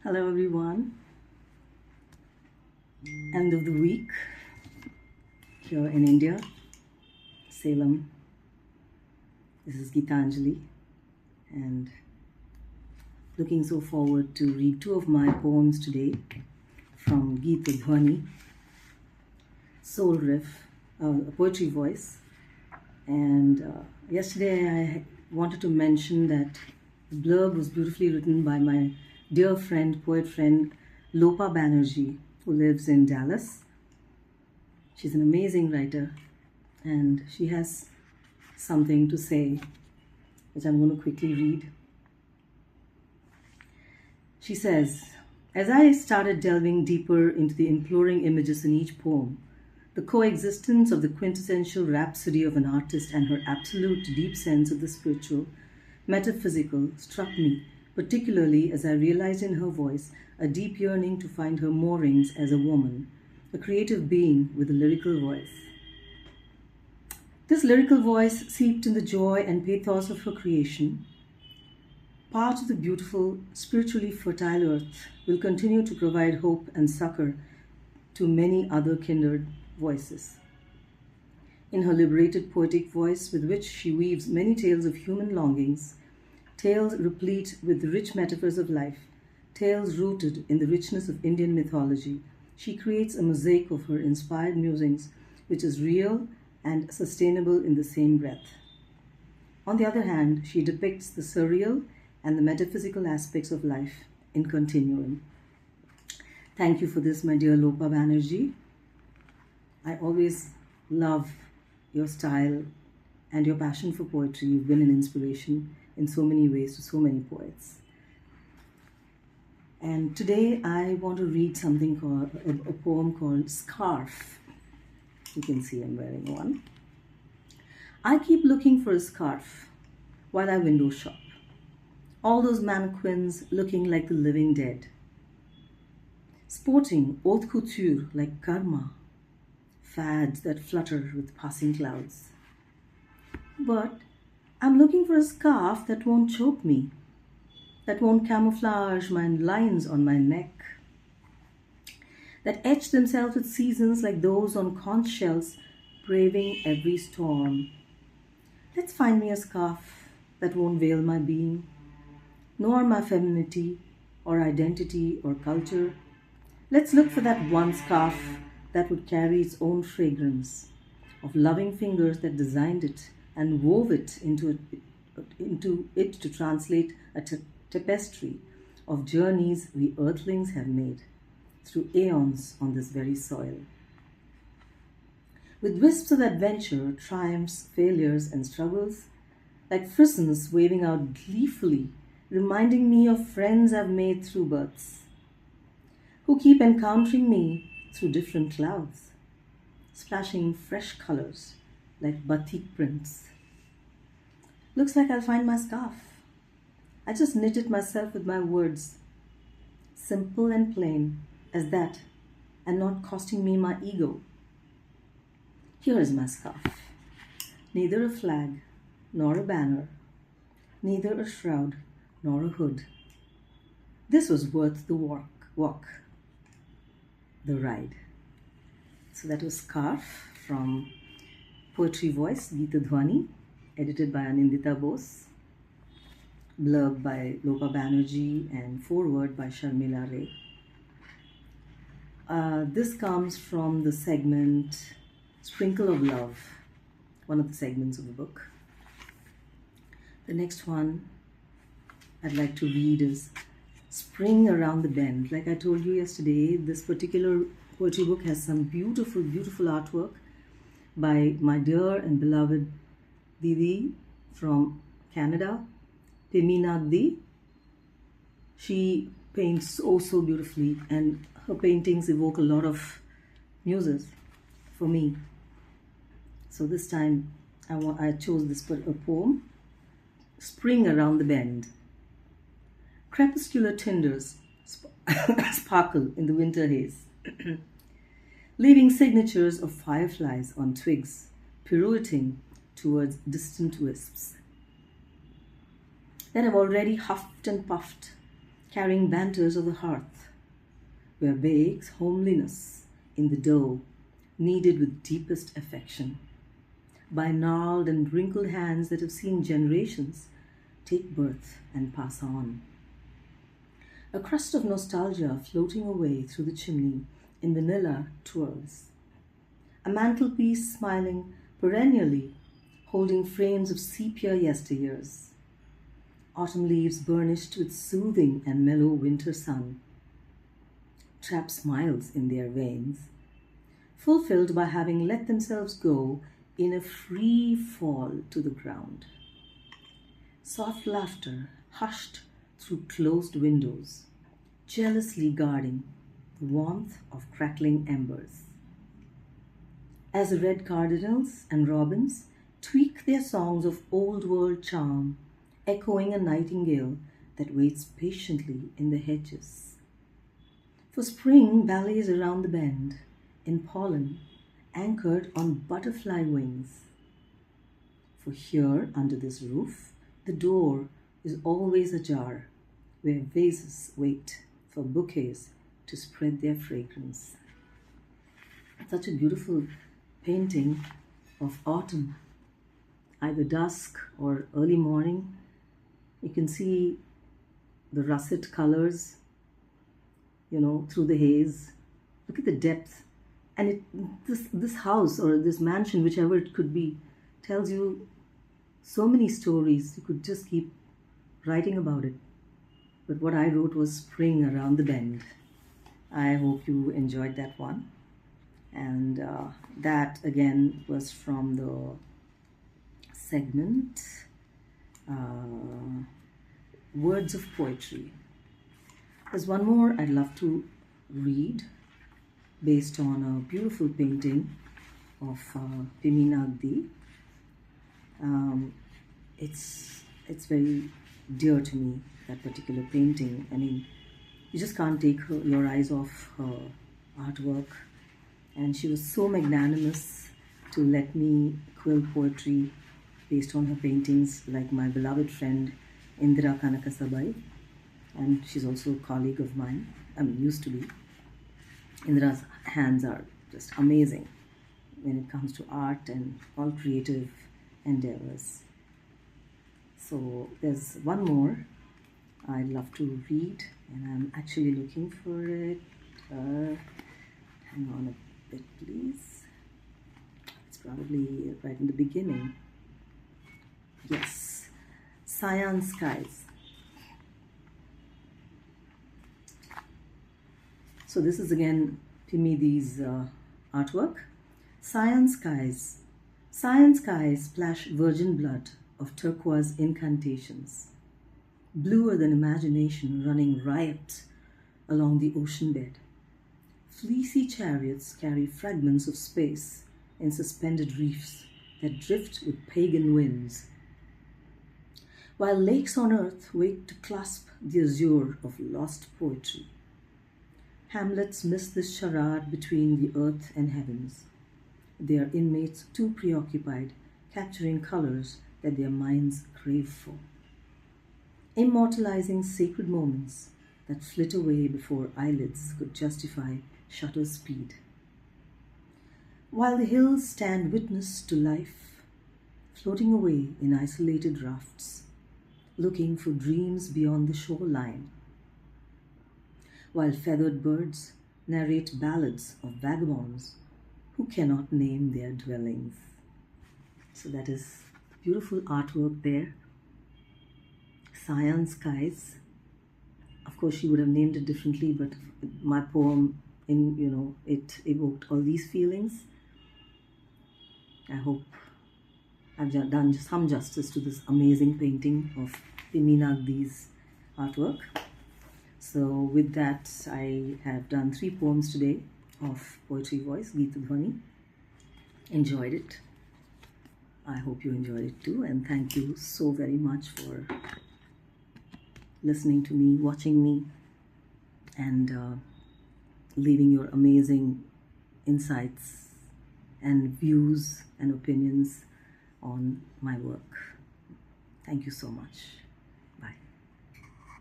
Hello everyone, end of the week here in India, Salem. This is Geethanjali and looking so forward to read two of my poems today from GEETH, Soul Riff, a poetry voice. And yesterday I wanted to mention that the blurb was beautifully written by my dear friend, poet friend, Lopa Banerjee, who lives in Dallas. She's an amazing writer and she has something to say, which I'm going to quickly read. She says, as I started delving deeper into the imploring images in each poem, the coexistence of the quintessential rhapsody of an artist and her absolute deep sense of the spiritual, metaphysical struck me, particularly as I realized in her voice a deep yearning to find her moorings as a woman, a creative being with a lyrical voice. This lyrical voice seeped in the joy and pathos of her creation. Part of the beautiful, spiritually fertile earth will continue to provide hope and succor to many other kindred voices. In her liberated poetic voice, with which she weaves many tales of human longings, tales replete with rich metaphors of life, tales rooted in the richness of Indian mythology, she creates a mosaic of her inspired musings, which is real and sustainable in the same breath. On the other hand, she depicts the surreal and the metaphysical aspects of life in continuum. Thank you for this, my dear Lopa Banerjee. I always love your style and your passion for poetry. You've been an inspiration in so many ways to so many poets. And today I want to read something called a poem called Scarf. You can see I'm wearing one. I keep looking for a scarf while I window shop. All those mannequins looking like the living dead. Sporting haute couture like karma, fads that flutter with passing clouds. But I'm looking for a scarf that won't choke me, that won't camouflage my lines on my neck, that etch themselves with seasons like those on conch shells braving every storm. Let's find me a scarf that won't veil my being, nor my femininity or identity or culture. Let's look for that one scarf that would carry its own fragrance, of loving fingers that designed it and wove it into it to translate a tapestry of journeys we earthlings have made through aeons on this very soil. With wisps of adventure, triumphs, failures, and struggles, like frisons waving out gleefully, reminding me of friends I've made through births, who keep encountering me through different clouds, splashing fresh colors like batik prints. Looks like I'll find my scarf. I just knit it myself with my words, simple and plain as that, and not costing me my ego. Here is my scarf. Neither a flag nor a banner, neither a shroud nor a hood. This was worth the walk, the ride. So that was Scarf from Poetry Voice, DHVANI, edited by Anindita Bose, blurb by Lopa Banerjee, and foreword by Sharmila Ray. This comes from the segment Sprinkle of Love, one of the segments of the book. The next one I'd like to read is Spring Around the Bend. Like I told you yesterday, this particular poetry book has some beautiful, beautiful artwork by my dear and beloved Didi from Canada, Peminagdi. She paints so beautifully, and her paintings evoke a lot of muses for me. So this time I chose this poem, Spring Around the Bend. Crepuscular tinders sparkle in the winter haze, leaving signatures of fireflies on twigs, pirouetting towards distant wisps that have already huffed and puffed, carrying banters of the hearth, where bakes homeliness in the dough kneaded with deepest affection, by gnarled and wrinkled hands that have seen generations take birth and pass on. A crust of nostalgia floating away through the chimney in vanilla twirls. A mantelpiece smiling perennially, holding frames of sepia yesteryears. Autumn leaves burnished with soothing and mellow winter sun. Trap smiles in their veins, fulfilled by having let themselves go in a free fall to the ground. Soft laughter hushed through closed windows, jealously guarding the warmth of crackling embers. As the red cardinals and robins tweak their songs of old world charm, echoing a nightingale that waits patiently in the hedges. For spring ballets around the bend, in pollen, anchored on butterfly wings. For here, under this roof, the door is always ajar, where vases wait for bouquets to spread their fragrance. Such a beautiful painting of autumn, either dusk or early morning. You can see the russet colors, through the haze. Look at the depth. And this house or this mansion, whichever it could be, tells you so many stories. You could just keep writing about it. But what I wrote was spring around the bend. I hope you enjoyed that one. And that again was from the segment Words of Poetry. There's one more I'd love to read based on a beautiful painting of Pimi Nagdi. It's very dear to me, that particular painting. I mean, you just can't take your eyes off her artwork. And she was so magnanimous to let me quill poetry based on her paintings, like my beloved friend Indira Kanakasabai. And she's also a colleague of mine. Used to be. Indira's hands are just amazing when it comes to art and all creative endeavors. So there's one more I'd love to read, and I'm actually looking for it. Hang on a bit, please. It's probably right in the beginning. Yes, Cyan Skies. So this is again Pimidi's artwork. Cyan skies. Cyan skies splash virgin blood of turquoise incantations, bluer than imagination running riot along the ocean bed. Fleecy chariots carry fragments of space in suspended reefs that drift with pagan winds, while lakes on earth wait to clasp the azure of lost poetry. Hamlets miss this charade between the earth and heavens, their inmates too preoccupied capturing colors that their minds crave for, immortalizing sacred moments that flit away before eyelids could justify shutter speed. While the hills stand witness to life, floating away in isolated rafts, looking for dreams beyond the shoreline, while feathered birds narrate ballads of vagabonds who cannot name their dwellings. So that is beautiful artwork there. Cyan Skies. Of course, she would have named it differently, but my poem, it evoked all these feelings. I hope I've done some justice to this amazing painting of Pimi Nagdi's artwork. So with that, I have done 3 poems today of Poetry Voice, GEETH. Enjoyed it. I hope you enjoyed it too, and thank you so very much for listening to me, watching me, and leaving your amazing insights and views and opinions on my work. Thank you so much.